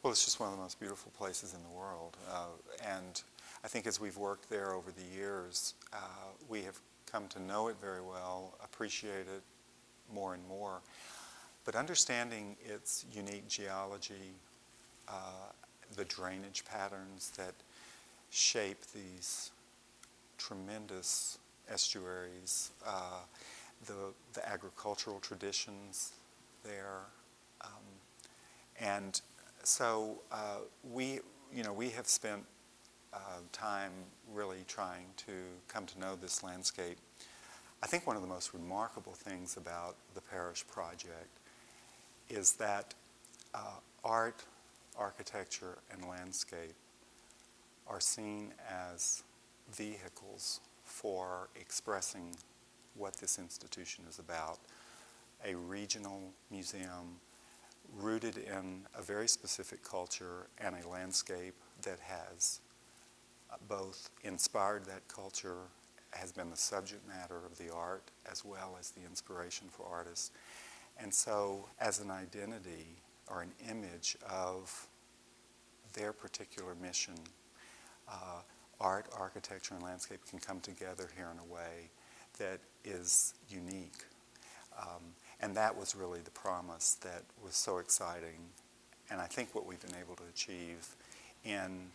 Well, it's just one of the most beautiful places in the world. And I think as we've worked there over the years, we have come to know it very well, appreciate it more and more. But understanding its unique geology, the drainage patterns that shape these tremendous estuaries, the agricultural traditions there, and so we have spent time really trying to come to know this landscape. I think one of the most remarkable things about the Parrish project is that art, architecture, and landscape are seen as vehicles for expressing what this institution is about. A regional museum rooted in a very specific culture and a landscape that has both inspired that culture, has been the subject matter of the art, as well as the inspiration for artists. And so as an identity or an image of their particular mission, art, architecture, and landscape can come together here in a way that is unique. And that was really the promise that was so exciting, and I think what we've been able to achieve in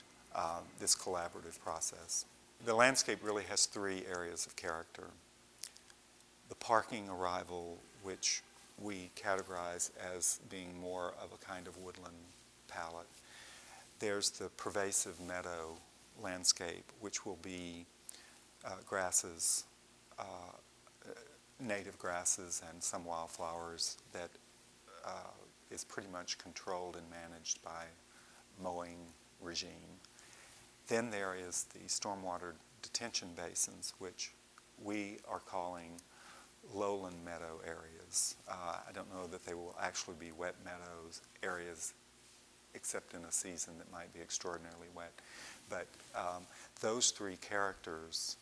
this collaborative process. The landscape really has three areas of character. The parking arrival, which we categorize as being more of a kind of woodland palette. There's the pervasive meadow landscape, which will be grasses, native grasses and some wildflowers that is pretty much controlled and managed by mowing regime. Then there is the stormwater detention basins, which we are calling lowland meadow areas. I don't know that they will actually be wet meadows areas, except in a season that might be extraordinarily wet. But those three characters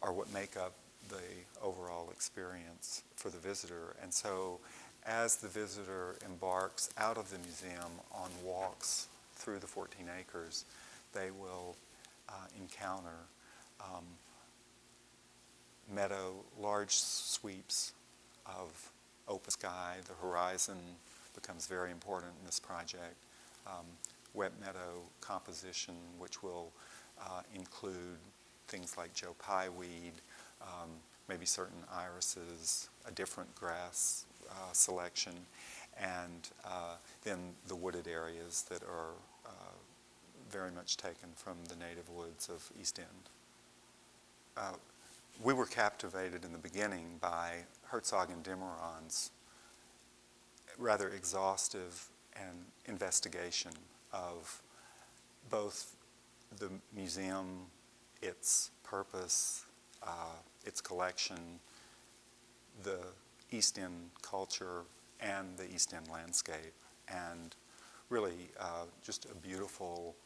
are what make up the overall experience for the visitor. And so as the visitor embarks out of the museum on walks through the 14 acres, they will encounter large sweeps of open sky. The horizon becomes very important in this project. Wet meadow composition, which will include things like Joe Pye weed, maybe certain irises, a different grass selection, and then the wooded areas that are very much taken from the native woods of East End. We were captivated in the beginning by Herzog and Meuron's rather exhaustive and investigation of both the museum, its purpose, its collection, the East End culture, and the East End landscape, and really just a beautiful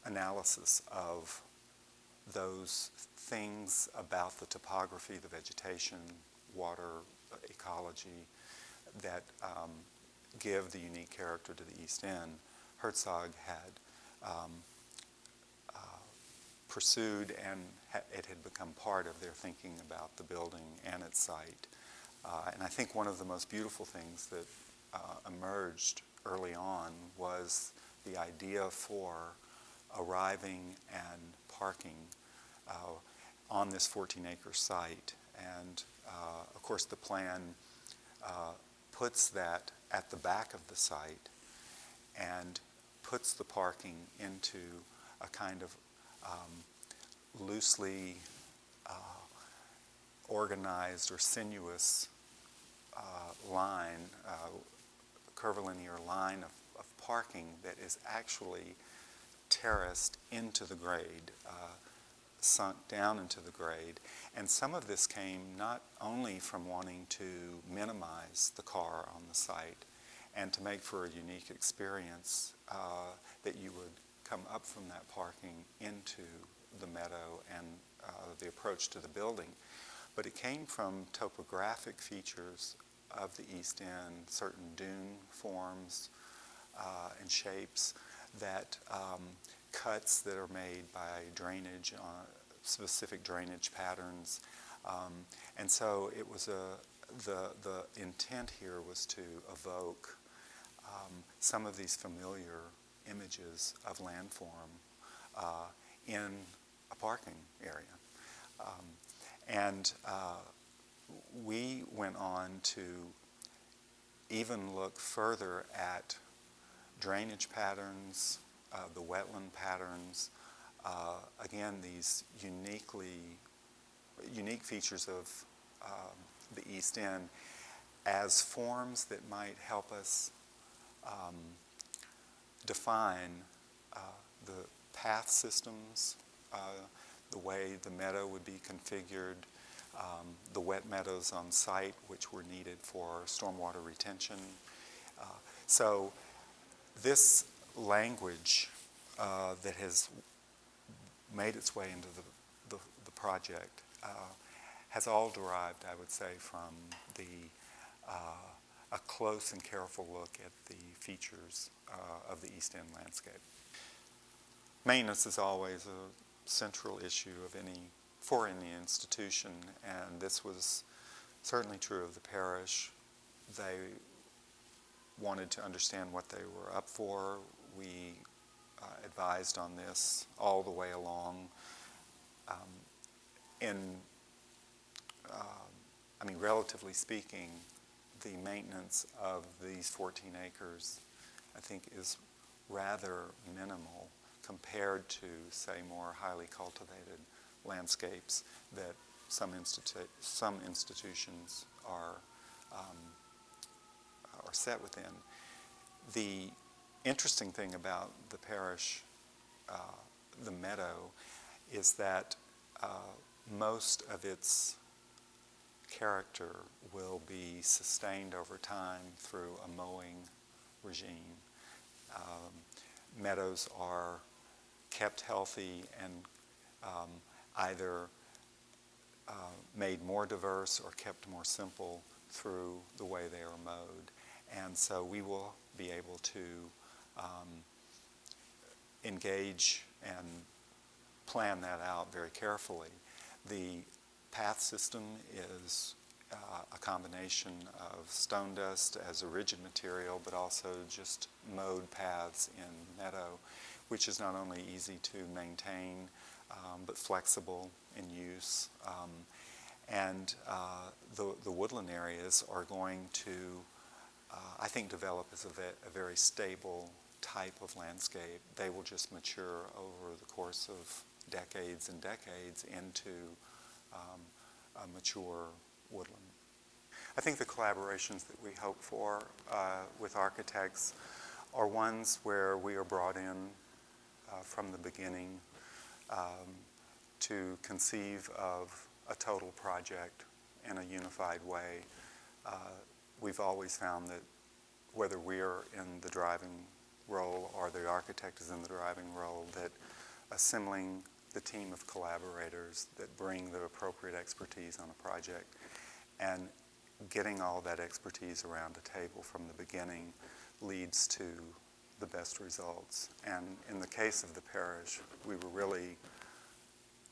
analysis of those things about the topography, the vegetation, water, ecology that give the unique character to the East End. Herzog had pursued, and it had become part of their thinking about the building and its site. And I think one of the most beautiful things that emerged early on was the idea for arriving and parking on this 14-acre site. And of course the plan puts that at the back of the site and puts the parking into a kind of loosely organized or sinuous line, curvilinear line of parking that is actually terraced into the grade, sunk down into the grade. And some of this came not only from wanting to minimize the car on the site and to make for a unique experience that you would come up from that parking into the meadow and the approach to the building, but it came from topographic features of the East End, certain dune forms, and shapes, that cuts that are made by drainage, specific drainage patterns. And so it was the intent here was to evoke some of these familiar images of landform in a parking area. And we went on to even look further at drainage patterns, the wetland patterns, again, these unique features of the East End as forms that might help us define the path systems, the way the meadow would be configured, the wet meadows on site which were needed for stormwater retention. So this language that has made its way into the project has all derived, I would say, from a close and careful look at the features of the East End landscape. Maintenance is always a central issue for any institution, and this was certainly true of the parish. They wanted to understand what they were up for. We advised on this all the way along. Relatively speaking, the maintenance of these 14 acres, I think, is rather minimal compared to, say, more highly cultivated landscapes that some institutions are set within. The interesting thing about the parish, the meadow, is that most of its character will be sustained over time through a mowing regime. Meadows are kept healthy and either made more diverse or kept more simple through the way they are mowed. And so we will be able to engage and plan that out very carefully. The path system is a combination of stone dust as a rigid material, but also just mowed paths in meadow, which is not only easy to maintain, but flexible in use. And the woodland areas are going to, I think, develop as a very stable type of landscape. They will just mature over the course of decades and decades into a mature woodland. I think the collaborations that we hope for with architects are ones where we are brought in from the beginning to conceive of a total project in a unified way. We've always found that whether we're in the driving role or the architect is in the driving role, that assembling the team of collaborators that bring the appropriate expertise on a project and getting all that expertise around a table from the beginning leads to the best results. And in the case of the parish, we were really,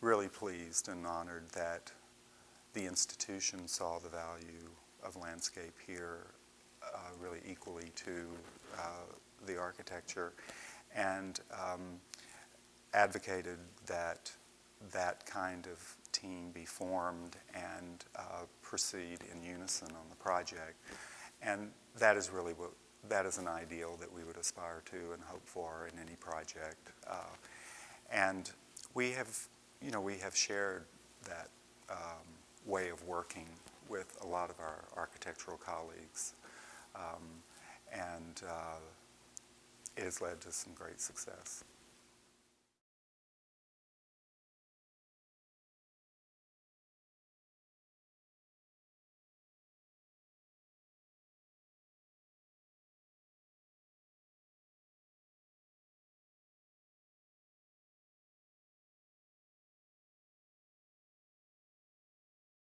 really pleased and honored that the institution saw the value of landscape here really equally to the architecture, and advocated that that kind of team be formed and proceed in unison on the project. And that is really that is an ideal that we would aspire to and hope for in any project. And we have shared that way of working with a lot of our architectural colleagues. And it has led to some great success.